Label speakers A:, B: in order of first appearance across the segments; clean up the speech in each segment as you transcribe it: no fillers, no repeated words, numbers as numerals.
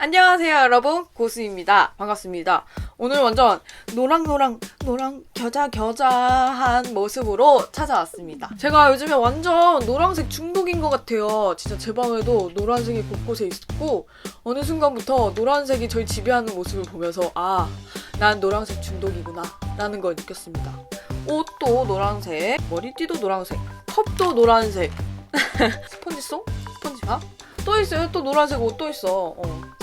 A: 안녕하세요 여러분, 고수입니다. 반갑습니다. 오늘 완전 노랑 겨자한 모습으로 찾아왔습니다. 제가 요즘에 완전 노란색 중독인 것 같아요. 진짜 제 방에도 노란색이 곳곳에 있었고 어느 순간부터 노란색이 저희 지배하는 모습을 보면서 난 노란색 중독이구나 라는 걸 느꼈습니다. 옷도 노란색, 머리띠도 노란색, 컵도 노란색, 스펀지송? 스펀지밥? 또 있어요. 또 노란색 옷 또 있어.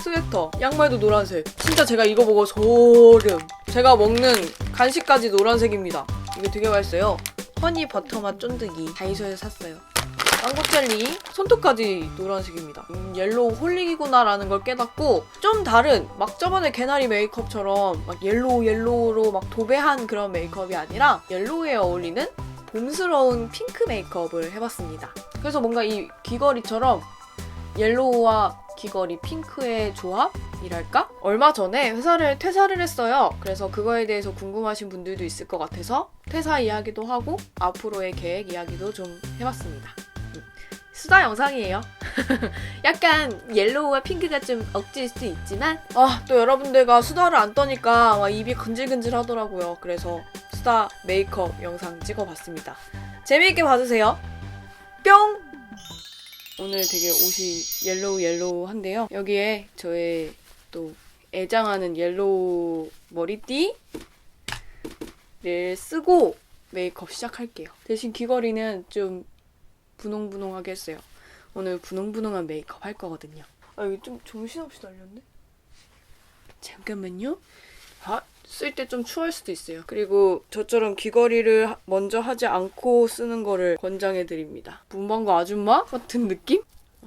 A: 스웨터, 양말도 노란색. 진짜 제가 이거 보고 소름. 제가 먹는 간식까지 노란색입니다. 이게 되게 맛있어요. 허니 버터맛 쫀득이 다이소에서 샀어요. 망고 젤리, 손톱까지 노란색입니다. 옐로우 홀릭이구나 라는 걸 깨닫고 좀 다른 막 저번에 개나리 메이크업처럼 막 옐로우로 막 도배한 그런 메이크업이 아니라 옐로우에 어울리는 봄스러운 핑크 메이크업을 해봤습니다. 그래서 뭔가 이 귀걸이처럼 옐로우와 귀걸이 핑크의 조합이랄까? 얼마 전에 회사를 퇴사를 했어요. 그래서 그거에 대해서 궁금하신 분들도 있을 것 같아서 퇴사 이야기도 하고 앞으로의 계획 이야기도 좀 해봤습니다. 수다 영상이에요. 약간 옐로우와 핑크가 좀 억지일 수도 있지만 또 여러분들과 수다를 안 떠니까 막 입이 근질근질 하더라고요. 그래서 수다 메이크업 영상 찍어봤습니다. 재미있게 봐주세요. 뿅! 오늘 되게 옷이 옐로우한데요. 여기에 저의 또 애장하는 옐로우 머리띠를 쓰고 메이크업 시작할게요. 대신 귀걸이는 좀 분홍분홍하게 했어요. 오늘 분홍분홍한 메이크업 할 거거든요. 이거 좀 정신없이 날렸네? 잠깐만요. 쓸 때 좀 추할 수도 있어요. 그리고 저처럼 귀걸이를 먼저 하지 않고 쓰는 거를 권장해드립니다. 문방구 아줌마 같은 느낌?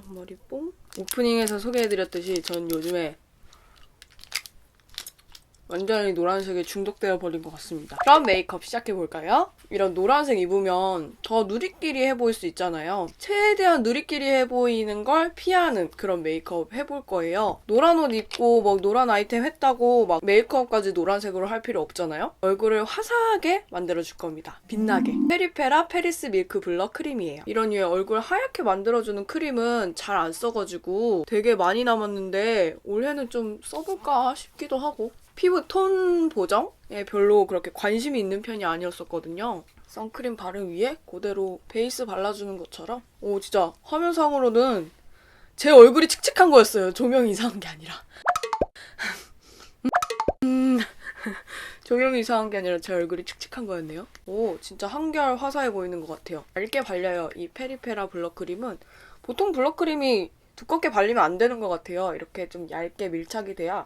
A: 머리 뽕? 오프닝에서 소개해드렸듯이 전 요즘에 완전히 노란색에 중독되어 버린 것 같습니다. 그럼 메이크업 시작해볼까요? 이런 노란색 입으면 더 누리끼리 해보일 수 있잖아요. 최대한 누리끼리 해보이는 걸 피하는 그런 메이크업 해볼 거예요. 노란 옷 입고 막 노란 아이템 했다고 막 메이크업까지 노란색으로 할 필요 없잖아요. 얼굴을 화사하게 만들어줄 겁니다. 빛나게. 페리페라 페리스 밀크 블러 크림이에요. 이런 류의 얼굴 하얗게 만들어주는 크림은 잘 안 써가지고 되게 많이 남았는데 올해는 좀 써볼까 싶기도 하고 피부 톤 보정에 별로 그렇게 관심이 있는 편이 아니었었거든요. 선크림 바른 위에 그대로 베이스 발라주는 것처럼 진짜 화면상으로는 제 얼굴이 칙칙한 거였어요. 조명이 이상한 게 아니라. 조명이 이상한 게 아니라 제 얼굴이 칙칙한 거였네요. 진짜 한결 화사해 보이는 것 같아요. 얇게 발려요. 이 페리페라 블러크림은 보통 블러크림이 두껍게 발리면 안 되는 것 같아요. 이렇게 좀 얇게 밀착이 돼야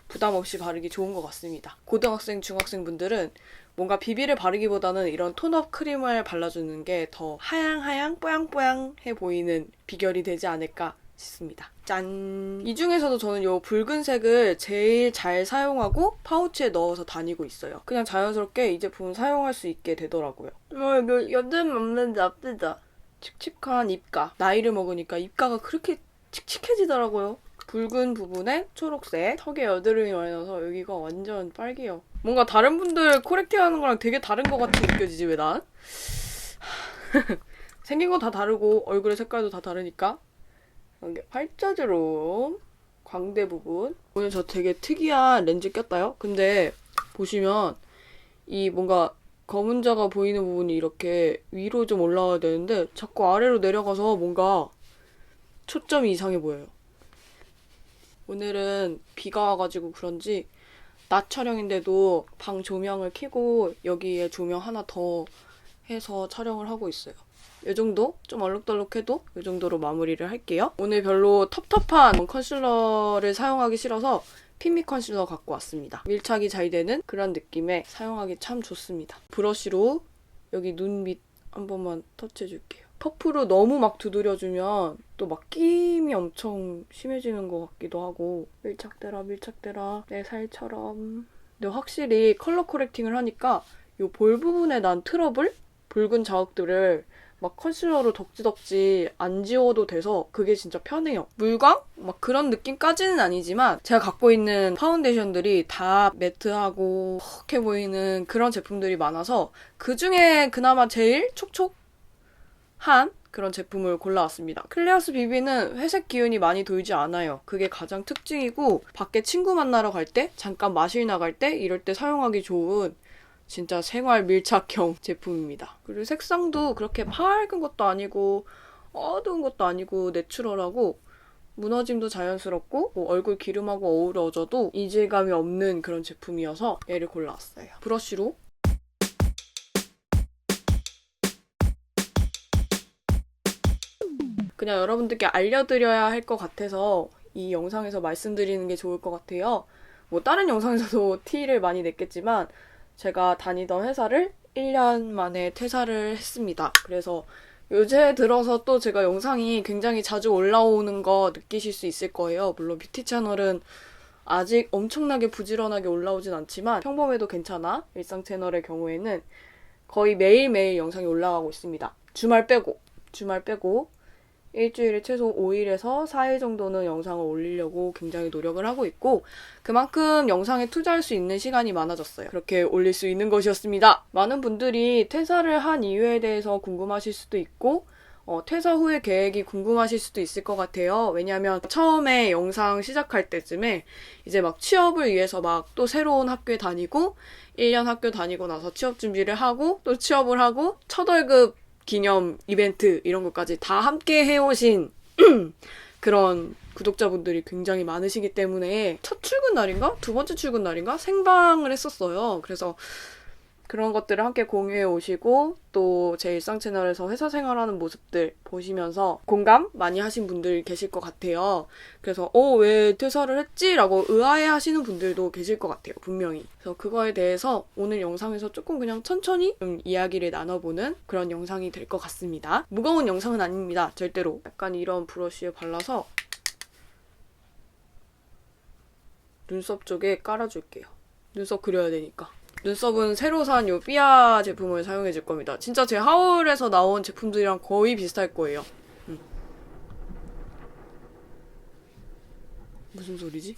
A: 부담 없이 바르기 좋은 것 같습니다. 고등학생, 중학생 분들은 뭔가 비비를 바르기보다는 이런 톤업 크림을 발라주는 게 더 하양 뽀양뽀양해 보이는 비결이 되지 않을까 싶습니다. 짠! 이 중에서도 저는 이 붉은색을 제일 잘 사용하고 파우치에 넣어서 다니고 있어요. 그냥 자연스럽게 이 제품을 사용할 수 있게 되더라고요. 여든 없는 나쁘다. 칙칙한 입가. 나이를 먹으니까 입가가 그렇게 칙칙해지더라고요. 붉은 부분에 초록색, 턱에 여드름이 많이 나서 여기가 완전 빨개요. 뭔가 다른 분들 코렉팅하는 거랑 되게 다른 것 같이 느껴지지 왜 난? 생긴 건 다 다르고 얼굴의 색깔도 다 다르니까. 여기 팔자주름, 광대 부분. 오늘 저 되게 특이한 렌즈 꼈다요? 근데 보시면 이 뭔가 검은자가 보이는 부분이 이렇게 위로 좀 올라와야 되는데 자꾸 아래로 내려가서 뭔가 초점이 이상해 보여요. 오늘은 비가 와가지고 그런지 낮 촬영인데도 방 조명을 켜고 여기에 조명 하나 더 해서 촬영을 하고 있어요. 이 정도? 좀 얼룩덜룩해도 이 정도로 마무리를 할게요. 오늘 별로 텁텁한 컨실러를 사용하기 싫어서 핑미 컨실러 갖고 왔습니다. 밀착이 잘 되는 그런 느낌에 사용하기 참 좋습니다. 브러쉬로 여기 눈 밑 한 번만 터치해줄게요. 퍼프로 너무 막 두드려주면 또 막 끼임이 엄청 심해지는 것 같기도 하고 밀착되라 내 살처럼. 근데 확실히 컬러 코렉팅을 하니까 이 볼 부분에 난 트러블? 붉은 자국들을 막 컨실러로 덕지덕지 안 지워도 돼서 그게 진짜 편해요. 물광? 막 그런 느낌까지는 아니지만 제가 갖고 있는 파운데이션들이 다 매트하고 헉해 보이는 그런 제품들이 많아서 그중에 그나마 제일 촉촉한 그런 제품을 골라왔습니다. 클레어스 BB는 회색 기운이 많이 돌지 않아요. 그게 가장 특징이고 밖에 친구 만나러 갈 때, 잠깐 마실 나갈 때 이럴 때 사용하기 좋은 진짜 생활 밀착형 제품입니다. 그리고 색상도 그렇게 밝은 것도 아니고 어두운 것도 아니고 내추럴하고 무너짐도 자연스럽고 뭐 얼굴 기름하고 어우러져도 이질감이 없는 그런 제품이어서 얘를 골라왔어요. 브러쉬로 그냥 여러분들께 알려드려야 할 것 같아서 이 영상에서 말씀드리는 게 좋을 것 같아요. 뭐 다른 영상에서도 티를 많이 냈겠지만 제가 다니던 회사를 1년 만에 퇴사를 했습니다. 그래서 요새 들어서 또 제가 영상이 굉장히 자주 올라오는 거 느끼실 수 있을 거예요. 물론 뷰티 채널은 아직 엄청나게 부지런하게 올라오진 않지만 평범해도 괜찮아 일상 채널의 경우에는 거의 매일매일 영상이 올라가고 있습니다. 주말 빼고 일주일에 최소 5일에서 4일 정도는 영상을 올리려고 굉장히 노력을 하고 있고 그만큼 영상에 투자할 수 있는 시간이 많아졌어요. 그렇게 올릴 수 있는 것이었습니다. 많은 분들이 퇴사를 한 이유에 대해서 궁금하실 수도 있고 퇴사 후의 계획이 궁금하실 수도 있을 것 같아요. 왜냐하면 처음에 영상 시작할 때쯤에 이제 막 취업을 위해서 막 또 새로운 학교에 다니고 1년 학교 다니고 나서 취업 준비를 하고 또 취업을 하고 첫 월급 기념 이벤트 이런 것까지 다 함께 해오신 그런 구독자분들이 굉장히 많으시기 때문에 첫 출근 날인가? 두 번째 출근 날인가? 생방을 했었어요. 그래서 그런 것들을 함께 공유해 오시고 또 제 일상 채널에서 회사 생활하는 모습들 보시면서 공감 많이 하신 분들 계실 것 같아요. 그래서 왜 퇴사를 했지? 라고 의아해 하시는 분들도 계실 것 같아요. 분명히. 그래서 그거에 대해서 오늘 영상에서 조금 그냥 천천히 좀 이야기를 나눠보는 그런 영상이 될 것 같습니다. 무거운 영상은 아닙니다. 절대로. 약간 이런 브러쉬에 발라서 눈썹 쪽에 깔아줄게요. 눈썹 그려야 되니까. 눈썹은 새로 산 요 삐아 제품을 사용해줄 겁니다. 진짜 제 하울에서 나온 제품들이랑 거의 비슷할 거예요. 무슨 소리지?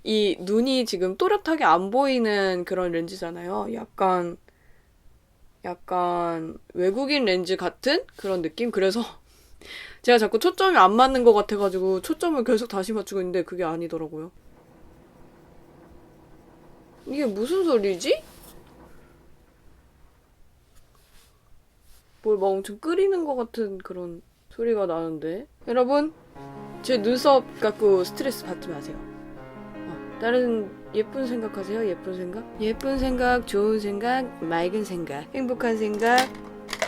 A: 이 눈이 지금 또렷하게 안 보이는 그런 렌즈잖아요. 약간 외국인 렌즈 같은 그런 느낌? 그래서 제가 자꾸 초점이 안 맞는 것 같아가지고 초점을 계속 다시 맞추고 있는데 그게 아니더라고요. 이게 무슨 소리지? 뭘 막 엄청 끓이는 것 같은 그런 소리가 나는데. 여러분, 제 눈썹 갖고 스트레스 받지 마세요. 다른 예쁜 생각하세요. 예쁜 생각? 예쁜 생각, 좋은 생각, 맑은 생각, 행복한 생각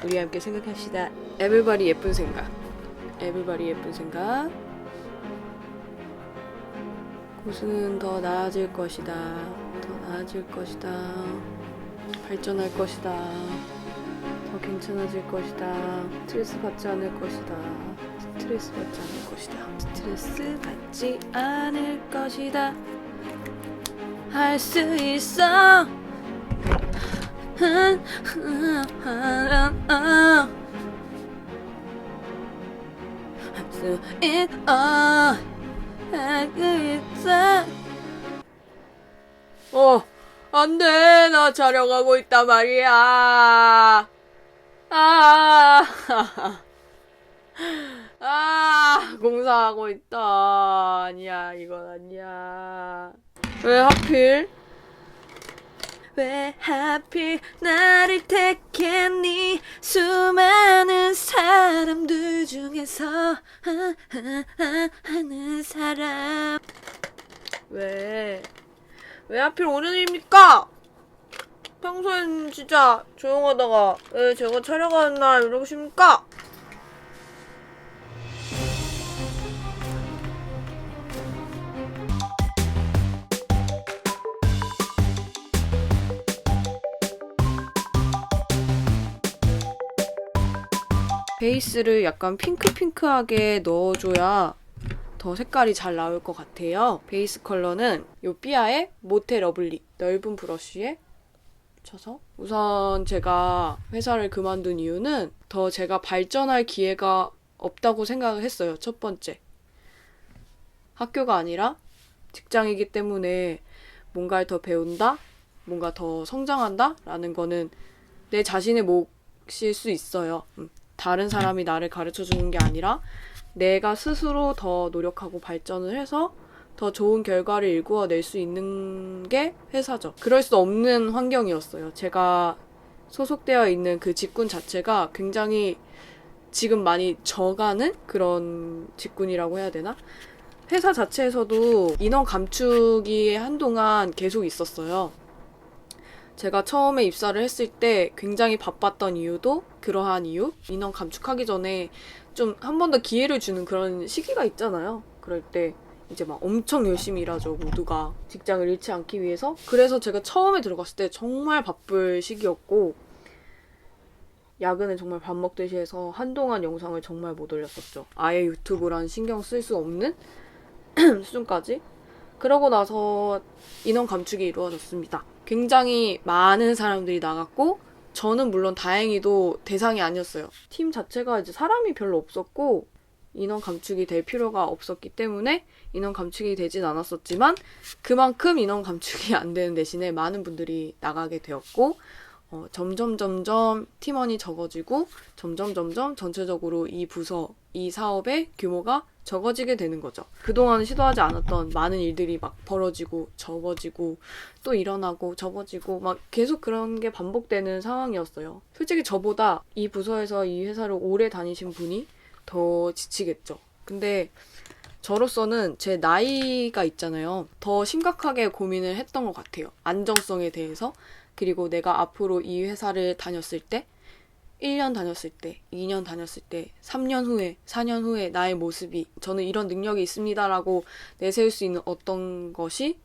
A: 우리 함께 생각합시다. 에블바리 예쁜 생각. 에블바리 예쁜 생각. 고수는 더 나아질 것이다. 더 나아질 것이다. 발전할 것이다. 더 괜찮아질 것이다. 스트레스 받지 않을 것이다. 스트레스 받지 않을 것이다. 스트레스 받지 않을 것이다. 할 수 있어. 할 수 있어. 할 수 있어. 안 돼. 나 촬영하고 있단 말이야. 공사하고 있다. 아니야, 이건 아니야. 왜 하필 나를 택했니? 수많은 사람들 중에서 하는 사람. 왜 하필 오늘입니까? 평소엔 진짜 조용하다가 왜 제가 촬영하는 날 이러십니까? 베이스를 약간 핑크핑크하게 넣어줘야 더 색깔이 잘 나올 것 같아요. 베이스 컬러는 요 삐아의 모테 러블리 넓은 브러쉬에 합쳐서 우선 제가 회사를 그만둔 이유는 더 제가 발전할 기회가 없다고 생각을 했어요. 첫 번째. 학교가 아니라 직장이기 때문에 뭔가를 더 배운다? 뭔가 더 성장한다? 라는 거는 내 자신의 몫일 수 있어요. 다른 사람이 나를 가르쳐 주는 게 아니라 내가 스스로 더 노력하고 발전을 해서 더 좋은 결과를 일구어낼 수 있는 게 회사죠. 그럴 수 없는 환경이었어요. 제가 소속되어 있는 그 직군 자체가 굉장히 지금 많이 져가는 그런 직군이라고 해야 되나? 회사 자체에서도 인원 감축이 한동안 계속 있었어요. 제가 처음에 입사를 했을 때 굉장히 바빴던 이유도 그러한 이유? 인원 감축하기 전에 좀 한 번 더 기회를 주는 그런 시기가 있잖아요. 그럴 때 이제 막 엄청 열심히 일하죠, 모두가. 직장을 잃지 않기 위해서. 그래서 제가 처음에 들어갔을 때 정말 바쁠 시기였고, 야근을 정말 밥 먹듯이 해서 한동안 영상을 정말 못 올렸었죠. 아예 유튜브란 신경 쓸 수 없는 수준까지. 그러고 나서 인원 감축이 이루어졌습니다. 굉장히 많은 사람들이 나갔고, 저는 물론 다행히도 대상이 아니었어요. 팀 자체가 이제 사람이 별로 없었고, 인원 감축이 될 필요가 없었기 때문에 인원 감축이 되진 않았었지만 그만큼 인원 감축이 안 되는 대신에 많은 분들이 나가게 되었고 점점 팀원이 적어지고 점점 전체적으로 이 부서, 이 사업의 규모가 적어지게 되는 거죠. 그동안 시도하지 않았던 많은 일들이 막 벌어지고 접어지고 또 일어나고 접어지고 막 계속 그런 게 반복되는 상황이었어요. 솔직히 저보다 이 부서에서 이 회사를 오래 다니신 분이 더 지치겠죠. 근데 저로서는 제 나이가 있잖아요. 더 심각하게 고민을 했던 것 같아요. 안정성에 대해서. 그리고 내가 앞으로 이 회사를 다녔을 때 1년 다녔을 때, 2년 다녔을 때, 3년 후에, 4년 후에 나의 모습이 저는 이런 능력이 있습니다라고 내세울 수 있는 어떤 것이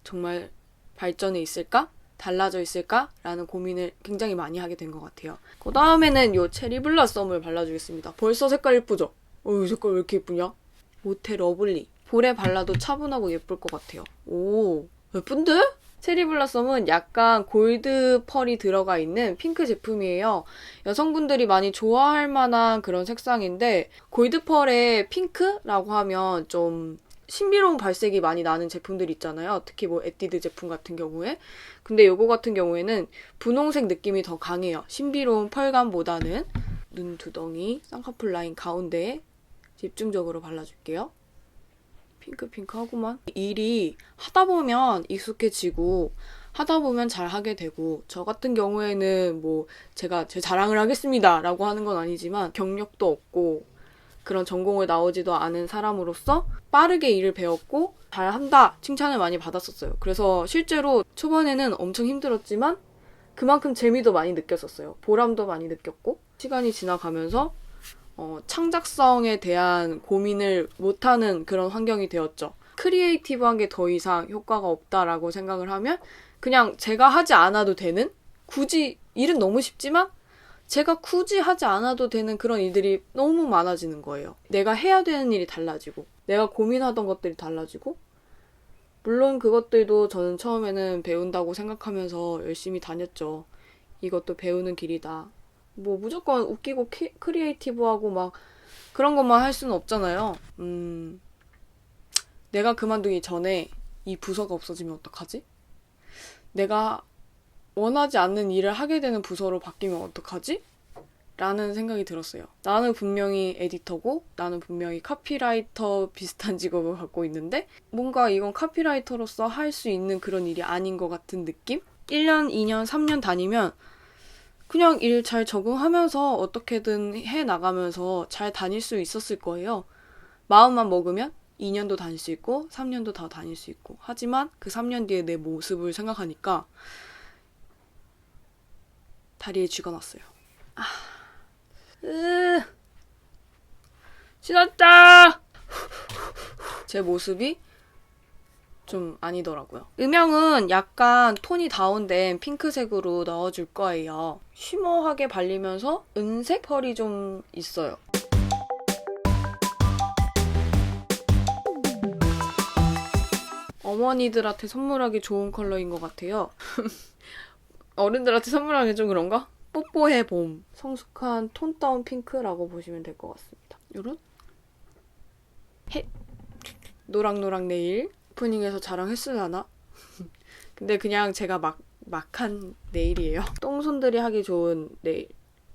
A: 정말 발전해 있을까? 달라져 있을까라는 고민을 굉장히 많이 하게 된 것 같아요. 그 다음에는 요 체리 블라썸을 발라주겠습니다. 벌써 색깔 예쁘죠? 이 색깔 왜 이렇게 예쁘냐? 모테 러블리. 볼에 발라도 차분하고 예쁠 것 같아요. 오, 예쁜데? 체리 블라썸은 약간 골드 펄이 들어가 있는 핑크 제품이에요. 여성분들이 많이 좋아할 만한 그런 색상인데 골드 펄에 핑크라고 하면 좀 신비로운 발색이 많이 나는 제품들 있잖아요. 특히 뭐 에뛰드 제품 같은 경우에. 근데 요거 같은 경우에는 분홍색 느낌이 더 강해요. 신비로운 펄감보다는. 눈 두덩이, 쌍꺼풀 라인 가운데에 집중적으로 발라줄게요. 핑크하구만. 일이 하다 보면 익숙해지고 하다 보면 잘 하게 되고 저 같은 경우에는 뭐 제가 제 자랑을 하겠습니다 라고 하는 건 아니지만 경력도 없고 그런 전공을 나오지도 않은 사람으로서 빠르게 일을 배웠고 잘한다 칭찬을 많이 받았었어요. 그래서 실제로 초반에는 엄청 힘들었지만 그만큼 재미도 많이 느꼈었어요. 보람도 많이 느꼈고 시간이 지나가면서 창작성에 대한 고민을 못하는 그런 환경이 되었죠. 크리에이티브한 게 더 이상 효과가 없다라고 생각을 하면 그냥 제가 하지 않아도 되는 굳이 일은 너무 쉽지만 제가 굳이 하지 않아도 되는 그런 일들이 너무 많아지는 거예요. 내가 해야 되는 일이 달라지고 내가 고민하던 것들이 달라지고 물론 그것들도 저는 처음에는 배운다고 생각하면서 열심히 다녔죠. 이것도 배우는 길이다. 뭐 무조건 웃기고 크리에이티브하고 막 그런 것만 할 수는 없잖아요. 내가 그만두기 전에 이 부서가 없어지면 어떡하지? 내가 원하지 않는 일을 하게 되는 부서로 바뀌면 어떡하지? 라는 생각이 들었어요. 나는 분명히 에디터고 나는 분명히 카피라이터 비슷한 직업을 갖고 있는데 뭔가 이건 카피라이터로서 할 수 있는 그런 일이 아닌 것 같은 느낌? 1년, 2년, 3년 다니면 그냥 일 잘 적응하면서 어떻게든 해나가면서 잘 다닐 수 있었을 거예요. 마음만 먹으면 2년도 다닐 수 있고 3년도 더 다닐 수 있고 하지만 그 3년 뒤에 내 모습을 생각하니까 다리에 쥐가 났어요. 신났다! 제 모습이 좀 아니더라고요. 음영은 약간 톤이 다운된 핑크색으로 넣어줄 거예요. 쉬머하게 발리면서 은색 펄이 좀 있어요. 어머니들한테 선물하기 좋은 컬러인 것 같아요. 어른들한테 선물하기 좀 그런가? 뽀뽀해 봄. 성숙한 톤 다운 핑크라고 보시면 될 것 같습니다. 요런? 해. 노랑노랑 네일. 오프닝에서 자랑했으려나? 근데 그냥 제가 막한 네일이에요. 똥손들이 하기 좋은 네일.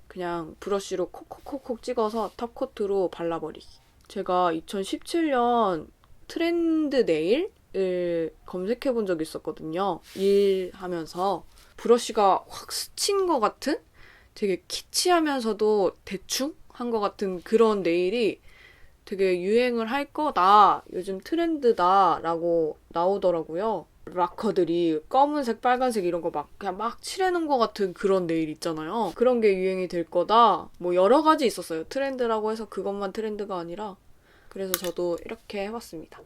A: 그냥 브러쉬로 콕콕콕콕 찍어서 탑코트로 발라버리기. 제가 2017년 트렌드 네일을 검색해 본 적이 있었거든요. 일하면서 브러쉬가 확 스친 것 같은 되게 키치하면서도 대충 한 것 같은 그런 네일이 되게 유행을 할 거다, 요즘 트렌드다 라고 나오더라고요. 락커들이 검은색, 빨간색 이런 거 그냥 막 칠해놓은 것 같은 그런 네일 있잖아요. 그런 게 유행이 될 거다. 뭐 여러 가지 있었어요. 트렌드라고 해서 그것만 트렌드가 아니라. 그래서 저도 이렇게 해봤습니다.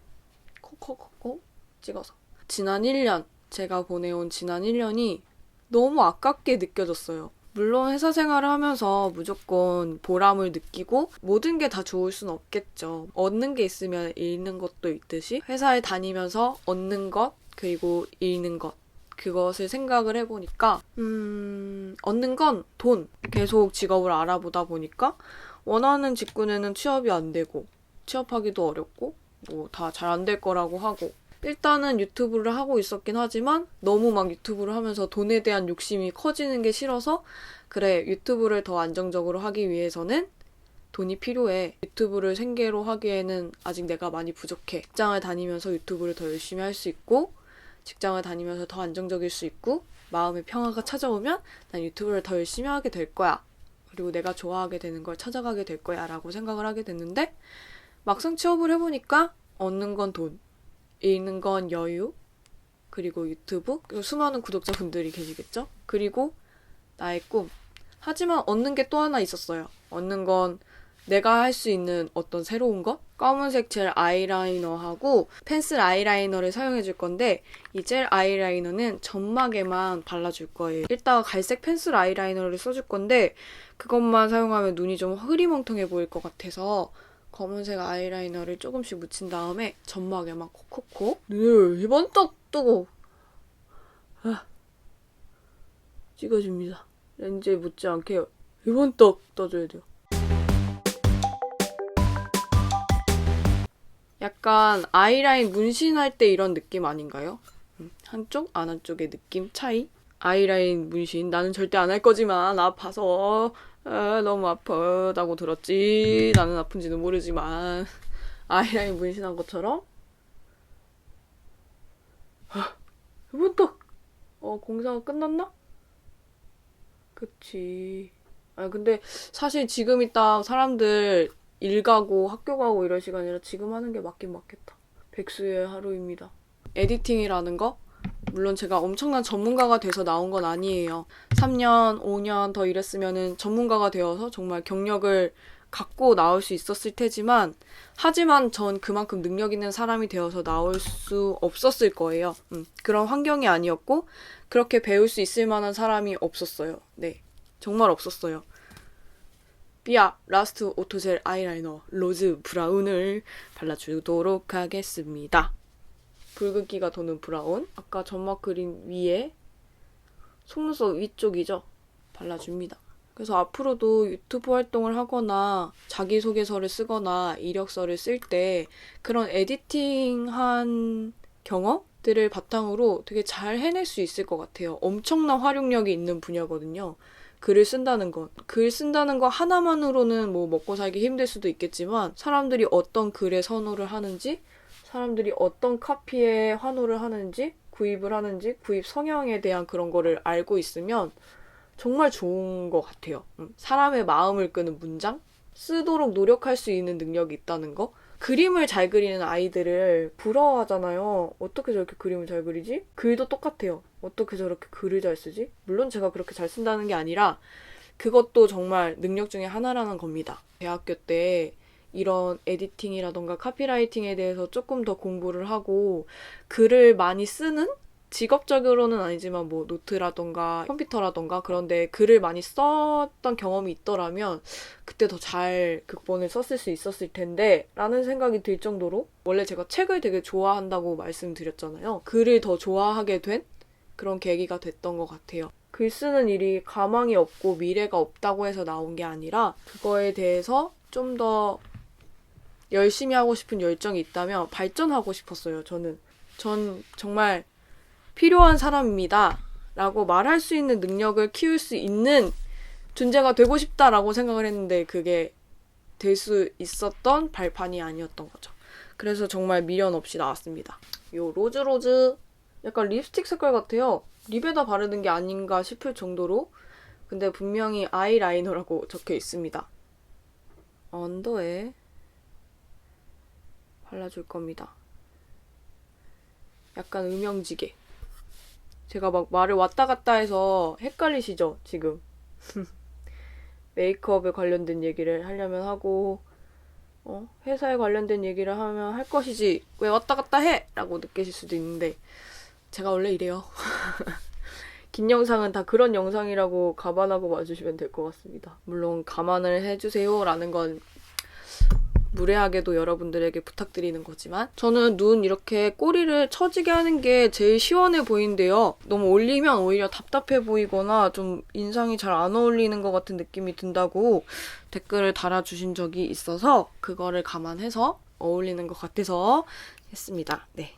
A: 콕콕콕콕 찍어서. 지난 1년, 제가 보내온 지난 1년이 너무 아깝게 느껴졌어요. 물론 회사 생활을 하면서 무조건 보람을 느끼고 모든 게 다 좋을 순 없겠죠. 얻는 게 있으면 잃는 것도 있듯이 회사에 다니면서 얻는 것 그리고 잃는 것, 그것을 생각을 해보니까 얻는 건 돈. 계속 직업을 알아보다 보니까 원하는 직군에는 취업이 안 되고 취업하기도 어렵고 뭐 다 잘 안 될 거라고 하고, 일단은 유튜브를 하고 있었긴 하지만 너무 막 유튜브를 하면서 돈에 대한 욕심이 커지는 게 싫어서, 그래, 유튜브를 더 안정적으로 하기 위해서는 돈이 필요해. 유튜브를 생계로 하기에는 아직 내가 많이 부족해. 직장을 다니면서 유튜브를 더 열심히 할 수 있고, 직장을 다니면서 더 안정적일 수 있고, 마음의 평화가 찾아오면 난 유튜브를 더 열심히 하게 될 거야. 그리고 내가 좋아하게 되는 걸 찾아가게 될 거야 라고 생각을 하게 됐는데, 막상 취업을 해보니까 얻는 건 돈, 잃는 건 여유, 그리고 유튜브, 그리고 수많은 구독자분들이 계시겠죠? 그리고 나의 꿈. 하지만 얻는 게 또 하나 있었어요. 얻는 건 내가 할 수 있는 어떤 새로운 것? 검은색 젤 아이라이너하고 펜슬 아이라이너를 사용해 줄 건데, 이 젤 아이라이너는 점막에만 발라줄 거예요. 이따가 갈색 펜슬 아이라이너를 써줄 건데, 그것만 사용하면 눈이 좀 흐리멍텅해 보일 것 같아서 검은색 아이라이너를 조금씩 묻힌 다음에 점막에만 콕콕콕 눈을 희번떡 뜨고 찍어줍니다. 렌즈에 묻지 않게 희번떡 떠줘야 돼요. 약간 아이라인 문신할 때 이런 느낌 아닌가요? 한쪽, 안 한쪽의 느낌 차이? 아이라인 문신 나는 절대 안 할 거지만 아파서 너무 아프다고 들었지. 나는 아픈지는 모르지만 아이라인 문신한 것처럼 문득 공사가 끝났나? 그치. 근데 사실 지금이 딱 사람들 일 가고 학교 가고 이럴 시간이라 지금 하는 게 맞긴 맞겠다. 백수의 하루입니다. 에디팅이라는 거? 물론 제가 엄청난 전문가가 돼서 나온 건 아니에요. 3년, 5년 더 일했으면은 전문가가 되어서 정말 경력을 갖고 나올 수 있었을 테지만, 하지만 전 그만큼 능력 있는 사람이 되어서 나올 수 없었을 거예요. 그런 환경이 아니었고 그렇게 배울 수 있을 만한 사람이 없었어요. 네, 정말 없었어요. 삐아 라스트 오토젤 아이라이너 로즈 브라운을 발라주도록 하겠습니다. 붉은기가 도는 브라운, 아까 점막 그린 위에 속눈썹 위쪽이죠? 발라줍니다. 그래서 앞으로도 유튜브 활동을 하거나 자기소개서를 쓰거나 이력서를 쓸 때 그런 에디팅한 경험들을 바탕으로 되게 잘 해낼 수 있을 것 같아요. 엄청난 활용력이 있는 분야거든요. 글을 쓴다는 건. 글 쓴다는 거 하나만으로는 뭐 먹고 살기 힘들 수도 있겠지만, 사람들이 어떤 글에 선호를 하는지, 사람들이 어떤 카피에 환호를 하는지, 구입을 하는지, 구입 성향에 대한 그런 거를 알고 있으면 정말 좋은 것 같아요. 사람의 마음을 끄는 문장? 쓰도록 노력할 수 있는 능력이 있다는 거? 그림을 잘 그리는 아이들을 부러워하잖아요. 어떻게 저렇게 그림을 잘 그리지? 글도 똑같아요. 어떻게 저렇게 글을 잘 쓰지? 물론 제가 그렇게 잘 쓴다는 게 아니라 그것도 정말 능력 중에 하나라는 겁니다. 대학교 때 이런 에디팅이라던가 카피라이팅에 대해서 조금 더 공부를 하고 글을 많이 쓰는, 직업적으로는 아니지만 뭐 노트라던가 컴퓨터라던가 그런데 글을 많이 썼던 경험이 있더라면 그때 더 잘 극본을 썼을 수 있었을 텐데 라는 생각이 들 정도로, 원래 제가 책을 되게 좋아한다고 말씀드렸잖아요. 글을 더 좋아하게 된 그런 계기가 됐던 것 같아요. 글 쓰는 일이 가망이 없고 미래가 없다고 해서 나온 게 아니라 그거에 대해서 좀 더 열심히 하고 싶은 열정이 있다면 발전하고 싶었어요. 전 정말 필요한 사람입니다. 라고 말할 수 있는 능력을 키울 수 있는 존재가 되고 싶다라고 생각을 했는데 그게 될 수 있었던 발판이 아니었던 거죠. 그래서 정말 미련 없이 나왔습니다. 요 로즈 약간 립스틱 색깔 같아요. 립에다 바르는 게 아닌가 싶을 정도로 근데 분명히 아이라이너라고 적혀 있습니다. 언더에 발라줄 겁니다. 약간 음영지게. 제가 막 말을 왔다 갔다 해서 헷갈리시죠, 지금? 메이크업에 관련된 얘기를 하려면 하고 회사에 관련된 얘기를 하면 할 것이지 왜 왔다 갔다 해! 라고 느끼실 수도 있는데 제가 원래 이래요. 긴 영상은 다 그런 영상이라고 감안하고 봐주시면 될 것 같습니다. 물론 감안을 해주세요 라는 건 무례하게도 여러분들에게 부탁드리는 거지만 저는 눈 이렇게 꼬리를 처지게 하는 게 제일 시원해 보이는데요. 너무 올리면 오히려 답답해 보이거나 좀 인상이 잘 안 어울리는 것 같은 느낌이 든다고 댓글을 달아주신 적이 있어서 그거를 감안해서 어울리는 것 같아서 했습니다. 네.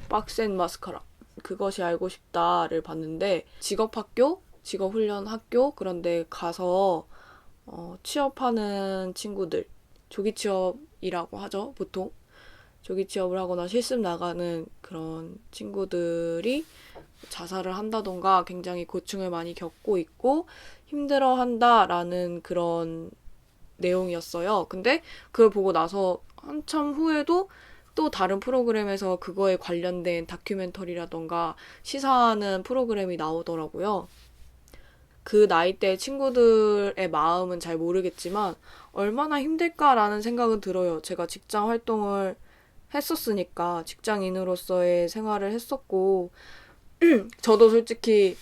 A: 박스앤 마스카라. 그것이 알고 싶다를 봤는데 직업학교, 직업훈련학교 그런 데 가서 취업하는 친구들 조기 취업이라고 하죠, 보통. 조기 취업을 하거나 실습 나가는 그런 친구들이 자살을 한다던가 굉장히 고충을 많이 겪고 있고 힘들어한다라는 그런 내용이었어요. 근데 그걸 보고 나서 한참 후에도 또 다른 프로그램에서 그거에 관련된 다큐멘터리라던가 시사하는 프로그램이 나오더라고요. 그 나이대 친구들의 마음은 잘 모르겠지만 얼마나 힘들까라는 생각은 들어요. 제가 직장 활동을 했었으니까 직장인으로서의 생활을 했었고 저도 솔직히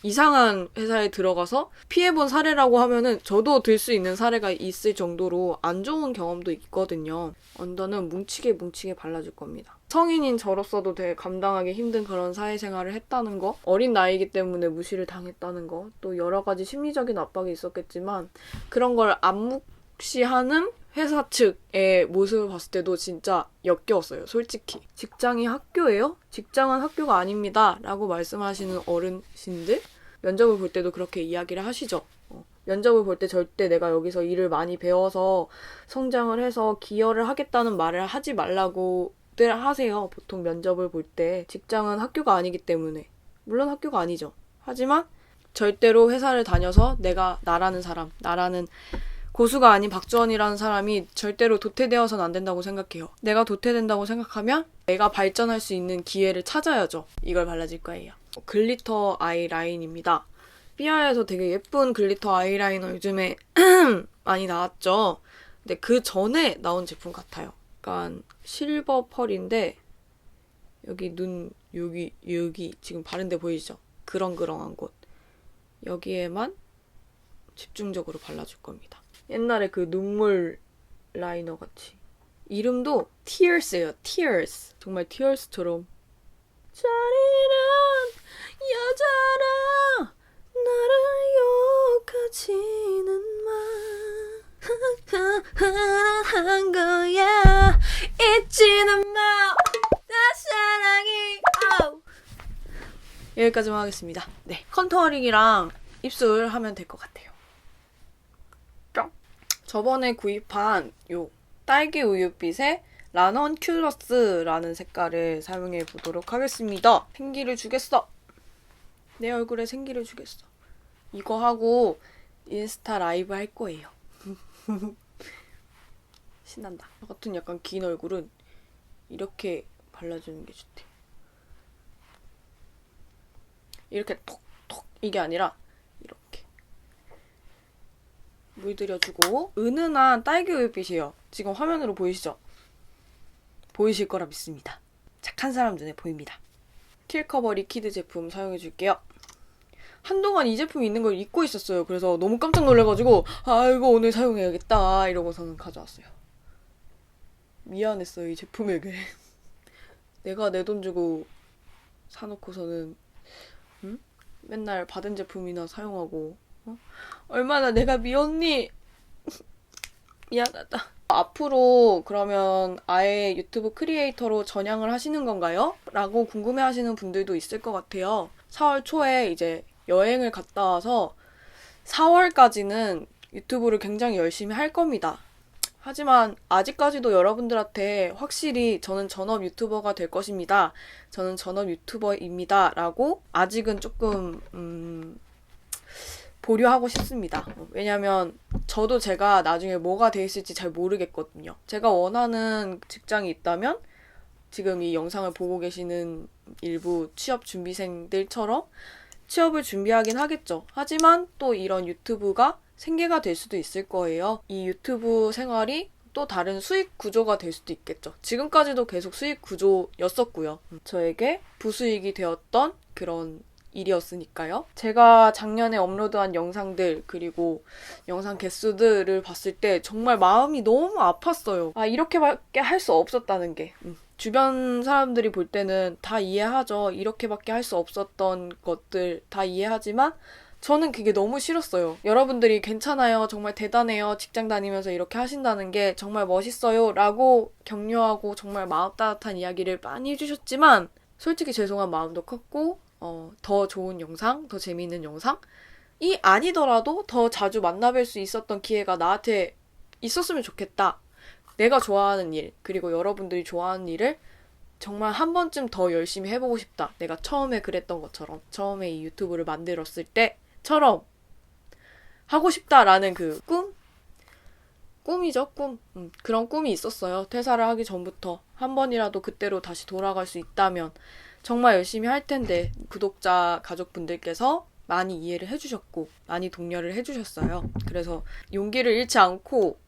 A: 이상한 회사에 들어가서 피해본 사례라고 하면은 저도 들 수 있는 사례가 있을 정도로 안 좋은 경험도 있거든요. 언더는 뭉치게 발라줄 겁니다. 성인인 저로서도 되게 감당하기 힘든 그런 사회생활을 했다는 거, 어린 나이이기 때문에 무시를 당했다는 거, 또 여러 가지 심리적인 압박이 있었겠지만 그런 걸 안 묵시하는 회사 측의 모습을 봤을 때도 진짜 역겨웠어요, 솔직히. 직장이 학교예요? 직장은 학교가 아닙니다. 라고 말씀하시는 어르신들? 면접을 볼 때도 그렇게 이야기를 하시죠. 면접을 볼 때 절대 내가 여기서 일을 많이 배워서 성장을 해서 기여를 하겠다는 말을 하지 말라고들 하세요. 보통 면접을 볼 때. 직장은 학교가 아니기 때문에. 물론 학교가 아니죠. 하지만 절대로 회사를 다녀서 나라는 사람, 나라는 고수가 아닌 박주원이라는 사람이 절대로 도태되어서는 안 된다고 생각해요. 내가 도태된다고 생각하면 내가 발전할 수 있는 기회를 찾아야죠. 이걸 발라줄 거예요. 글리터 아이라인입니다. 삐아에서 되게 예쁜 글리터 아이라이너 요즘에 많이 나왔죠. 근데 그 전에 나온 제품 같아요. 약간 실버 펄인데 여기 눈 여기 지금 바른 데 보이시죠? 그렁그렁한 곳. 여기에만 집중적으로 발라줄 겁니다. 옛날에 그 눈물 라이너 같이. 이름도 Tears예요. Tears. 정말 Tears처럼 잔인한 여자라 나를 욕하지는 마. 한 거야. 잊지는 마. 나 사랑이. 여기까지만 하겠습니다. 네, 컨투어링이랑 입술 하면 될 것 같아요. 저번에 구입한 요 딸기 우유빛의 라넌큘러스라는 색깔을 사용해 보도록 하겠습니다. 생기를 주겠어. 내 얼굴에 생기를 주겠어. 이거 하고 인스타 라이브 할 거예요. 신난다. 저 같은 약간 긴 얼굴은 이렇게 발라주는 게 좋대. 이렇게 톡톡 이게 아니라 이렇게 물들여주고 은은한 딸기 우유빛이에요. 지금 화면으로 보이시죠? 보이실 거라 믿습니다. 착한 사람 눈에 보입니다. 킬커버 리퀴드 제품 사용해줄게요. 한동안 이 제품이 있는 걸 잊고 있었어요. 그래서 너무 깜짝 놀라가지고 이거 오늘 사용해야겠다 이러고서는 가져왔어요. 미안했어요, 이 제품에게. 내가 내 돈 주고 사놓고서는 맨날 받은 제품이나 사용하고 얼마나 내가 미웠니? 미안하다. 앞으로 그러면 아예 유튜브 크리에이터로 전향을 하시는 건가요? 라고 궁금해하시는 분들도 있을 것 같아요. 4월 초에 이제 여행을 갔다 와서 4월까지는 유튜브를 굉장히 열심히 할 겁니다. 하지만 아직까지도 여러분들한테 확실히 저는 전업 유튜버가 될 것입니다. 저는 전업 유튜버입니다. 라고 아직은 조금 보류하고 싶습니다. 왜냐면 저도 제가 나중에 뭐가 돼 있을지 잘 모르겠거든요. 제가 원하는 직장이 있다면 지금 이 영상을 보고 계시는 일부 취업 준비생들처럼 취업을 준비하긴 하겠죠. 하지만 또 이런 유튜브가 생계가 될 수도 있을 거예요. 이 유튜브 생활이 또 다른 수익 구조가 될 수도 있겠죠. 지금까지도 계속 수익 구조였었고요. 저에게 부수익이 되었던 그런 일이었으니까요. 제가 작년에 업로드한 영상들 그리고 영상 개수들을 봤을 때 정말 마음이 너무 아팠어요. 아, 이렇게밖에 할 수 없었다는 게. 주변 사람들이 볼 때는 다 이해하죠. 이렇게밖에 할 수 없었던 것들 다 이해하지만 저는 그게 너무 싫었어요. 여러분들이 괜찮아요. 정말 대단해요. 직장 다니면서 이렇게 하신다는 게 정말 멋있어요. 라고 격려하고 정말 마음 따뜻한 이야기를 많이 해주셨지만 솔직히 죄송한 마음도 컸고 더 좋은 영상, 더 재미있는 영상이 아니더라도 더 자주 만나뵐 수 있었던 기회가 나한테 있었으면 좋겠다. 내가 좋아하는 일, 그리고 여러분들이 좋아하는 일을 정말 한 번쯤 더 열심히 해보고 싶다. 내가 처음에 그랬던 것처럼, 처음에 이 유튜브를 만들었을 때처럼 하고 싶다라는 그 꿈이죠, 꿈. 그런 꿈이 있었어요. 퇴사를 하기 전부터. 한 번이라도 그때로 다시 돌아갈 수 있다면 정말 열심히 할 텐데 구독자 가족분들께서 많이 이해를 해주셨고 많이 독려를 해주셨어요. 그래서 용기를 잃지 않고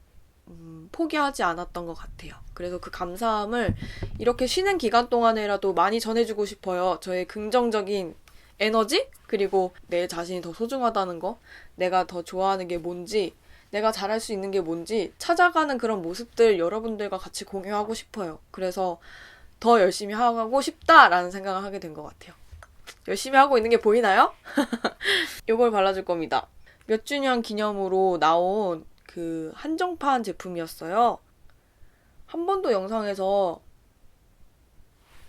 A: 포기하지 않았던 것 같아요. 그래서 그 감사함을 이렇게 쉬는 기간 동안에라도 많이 전해주고 싶어요. 저의 긍정적인 에너지? 그리고 내 자신이 더 소중하다는 거, 내가 더 좋아하는 게 뭔지, 내가 잘할 수 있는 게 뭔지 찾아가는 그런 모습들 여러분들과 같이 공유하고 싶어요. 그래서 더 열심히 하고 싶다라는 생각을 하게 된 것 같아요. 열심히 하고 있는 게 보이나요? 이걸 발라줄 겁니다. 몇 주년 기념으로 나온 그 한정판 제품이었어요. 한 번도 영상에서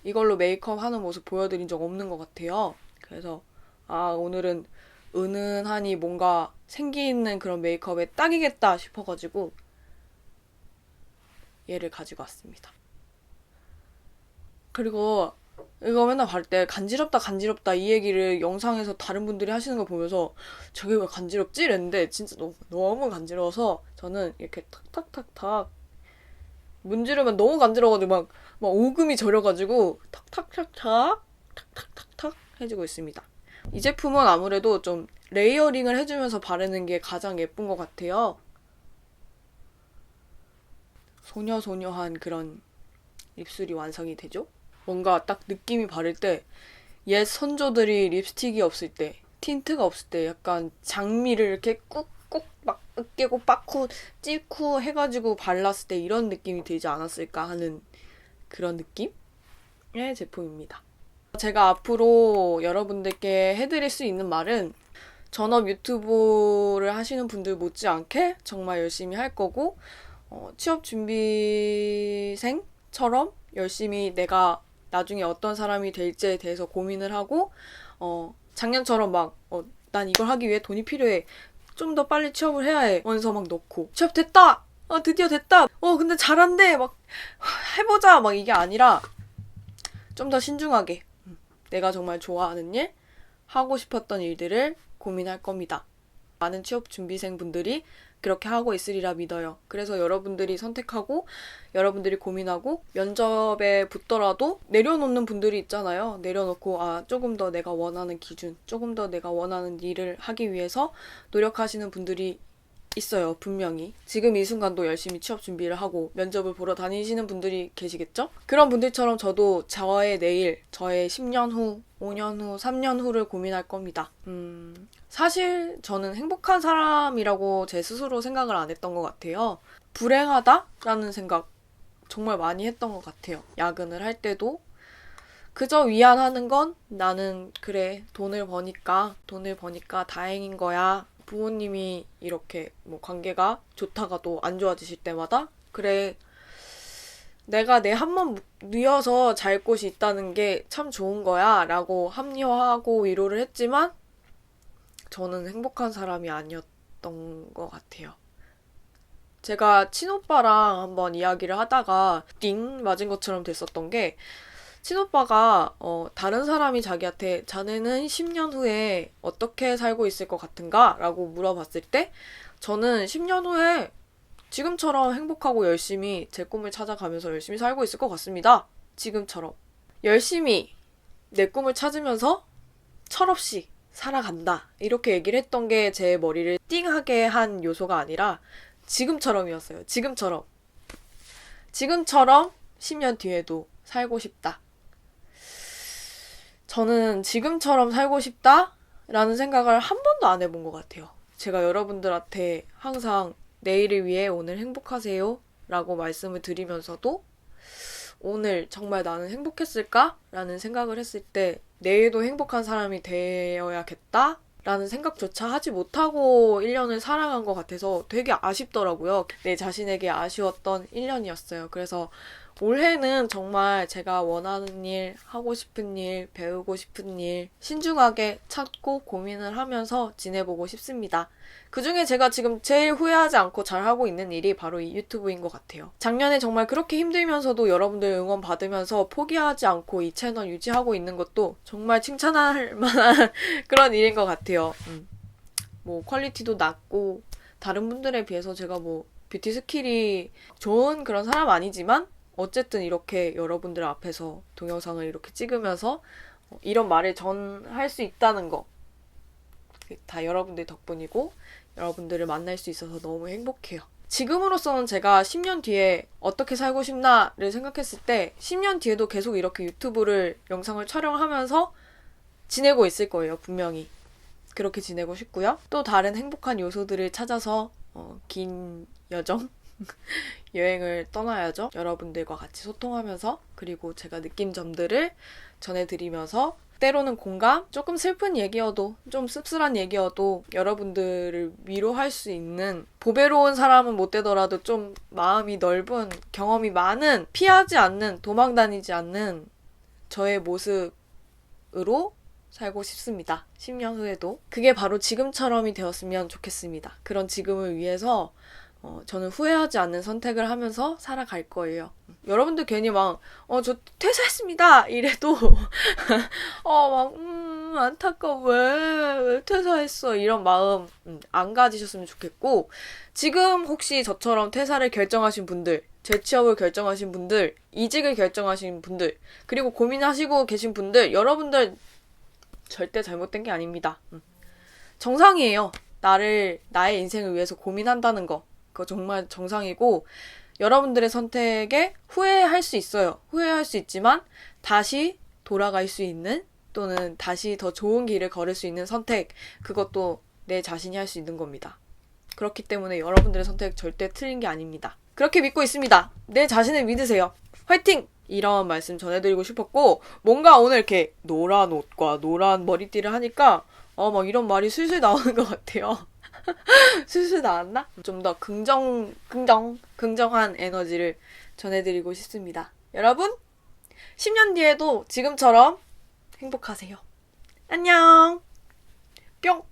A: 이걸로 메이크업 하는 모습 보여드린 적 없는 것 같아요. 그래서 오늘은 은은하니 뭔가 생기 있는 그런 메이크업에 딱이겠다 싶어가지고 얘를 가지고 왔습니다. 그리고 이거 맨날 바를 때 간지럽다 이 얘기를 영상에서 다른 분들이 하시는 거 보면서 저게 왜 간지럽지? 이랬는데 진짜 너무 간지러워서 저는 이렇게 탁탁탁탁 문지르면 너무 간지러워가지고 막 오금이 저려가지고 탁탁탁탁 탁탁탁탁 해주고 있습니다. 이 제품은 아무래도 좀 레이어링을 해주면서 바르는 게 가장 예쁜 것 같아요. 소녀소녀한 그런 입술이 완성이 되죠? 뭔가 딱 느낌이 바를 때 옛 선조들이 립스틱이 없을 때, 틴트가 없을 때 약간 장미를 이렇게 꾹꾹 막 으깨고 빠쿠 찌쿠 해가지고 발랐을 때 이런 느낌이 들지 않았을까 하는 그런 느낌의 제품입니다. 제가 앞으로 여러분들께 해드릴 수 있는 말은 전업 유튜브를 하시는 분들 못지않게 정말 열심히 할 거고 취업 준비생처럼 열심히 내가 나중에 어떤 사람이 될지에 대해서 고민을 하고 작년처럼 난 이걸 하기 위해 돈이 필요해. 좀 더 빨리 취업을 해야 해. 원서 막 넣고 취업 됐다! 드디어 됐다! 근데 잘한대! 막 해보자! 막 이게 아니라 좀 더 신중하게 내가 정말 좋아하는 일, 하고 싶었던 일들을 고민할 겁니다. 많은 취업 준비생분들이 그렇게 하고 있으리라 믿어요. 그래서 여러분들이 선택하고 여러분들이 고민하고 면접에 붙더라도 내려놓는 분들이 있잖아요. 내려놓고 조금 더 내가 원하는 기준, 조금 더 내가 원하는 일을 하기 위해서 노력하시는 분들이 있어요. 분명히. 지금 이 순간도 열심히 취업 준비를 하고 면접을 보러 다니시는 분들이 계시겠죠? 그런 분들처럼 저도 저의 내일, 저의 10년 후, 5년 후, 3년 후를 고민할 겁니다. 사실 저는 행복한 사람이라고 제 스스로 생각을 안 했던 것 같아요. 불행하다라는 생각 정말 많이 했던 것 같아요. 야근을 할 때도 그저 위안하는 건 나는 그래 돈을 버니까 다행인 거야. 부모님이 이렇게 뭐 관계가 좋다가도 안 좋아지실 때마다 그래 내가 내 한 번 누여서 잘 곳이 있다는 게 참 좋은 거야 라고 합리화하고 위로를 했지만 저는 행복한 사람이 아니었던 것 같아요. 제가 친오빠랑 한번 이야기를 하다가 띵 맞은 것처럼 됐었던 게 친오빠가 다른 사람이 자기한테 자네는 10년 후에 어떻게 살고 있을 것 같은가? 라고 물어봤을 때 저는 10년 후에 지금처럼 행복하고 열심히 제 꿈을 찾아가면서 열심히 살고 있을 것 같습니다. 지금처럼. 열심히 내 꿈을 찾으면서 철없이 살아간다. 이렇게 얘기를 했던 게 제 머리를 띵하게 한 요소가 아니라 지금처럼이었어요. 지금처럼. 지금처럼 10년 뒤에도 살고 싶다. 저는 지금처럼 살고 싶다라는 생각을 한 번도 안 해본 것 같아요. 제가 여러분들한테 항상 내일을 위해 오늘 행복하세요 라고 말씀을 드리면서도 오늘 정말 나는 행복했을까? 라는 생각을 했을 때 내일도 행복한 사람이 되어야겠다? 라는 생각조차 하지 못하고 1년을 살아간 것 같아서 되게 아쉽더라고요. 내 자신에게 아쉬웠던 1년이었어요. 그래서 올해는 정말 제가 원하는 일, 하고 싶은 일, 배우고 싶은 일 신중하게 찾고 고민을 하면서 지내보고 싶습니다. 그중에 제가 지금 제일 후회하지 않고 잘하고 있는 일이 바로 이 유튜브인 것 같아요. 작년에 정말 그렇게 힘들면서도 여러분들 응원 받으면서 포기하지 않고 이 채널 유지하고 있는 것도 정말 칭찬할 만한 그런 일인 것 같아요. 뭐 퀄리티도 낮고 다른 분들에 비해서 제가 뭐 뷰티 스킬이 좋은 그런 사람 아니지만 어쨌든 이렇게 여러분들 앞에서 동영상을 이렇게 찍으면서 이런 말을 전할 수 있다는 거 다 여러분들 덕분이고 여러분들을 만날 수 있어서 너무 행복해요. 지금으로서는 제가 10년 뒤에 어떻게 살고 싶나를 생각했을 때 10년 뒤에도 계속 이렇게 유튜브를 영상을 촬영하면서 지내고 있을 거예요. 분명히. 그렇게 지내고 싶고요. 또 다른 행복한 요소들을 찾아서 긴 여정? 여행을 떠나야죠. 여러분들과 같이 소통하면서 그리고 제가 느낀 점들을 전해드리면서 때로는 공감, 조금 슬픈 얘기여도 좀 씁쓸한 얘기여도 여러분들을 위로할 수 있는 보배로운 사람은 못 되더라도 좀 마음이 넓은 경험이 많은 피하지 않는 도망다니지 않는 저의 모습으로 살고 싶습니다. 10년 후에도. 그게 바로 지금처럼이 되었으면 좋겠습니다. 그런 지금을 위해서 저는 후회하지 않는 선택을 하면서 살아갈 거예요. 여러분들 괜히 막, 저 퇴사했습니다! 이래도, 안타까워. 왜 퇴사했어? 이런 마음, 안 가지셨으면 좋겠고, 지금 혹시 저처럼 퇴사를 결정하신 분들, 재취업을 결정하신 분들, 이직을 결정하신 분들, 그리고 고민하시고 계신 분들, 여러분들 절대 잘못된 게 아닙니다. 정상이에요. 나의 인생을 위해서 고민한다는 거. 그거 정말 정상이고 여러분들의 선택에 후회할 수 있어요. 후회할 수 있지만 다시 돌아갈 수 있는 또는 다시 더 좋은 길을 걸을 수 있는 선택 그것도 내 자신이 할 수 있는 겁니다. 그렇기 때문에 여러분들의 선택 절대 틀린 게 아닙니다. 그렇게 믿고 있습니다. 내 자신을 믿으세요. 화이팅! 이런 말씀 전해드리고 싶었고 뭔가 오늘 이렇게 노란 옷과 노란 머리띠를 하니까 막 이런 말이 술술 나오는 것 같아요. 술술 나왔나? 좀 더 긍정한 에너지를 전해드리고 싶습니다. 여러분, 10년 뒤에도 지금처럼 행복하세요. 안녕! 뿅!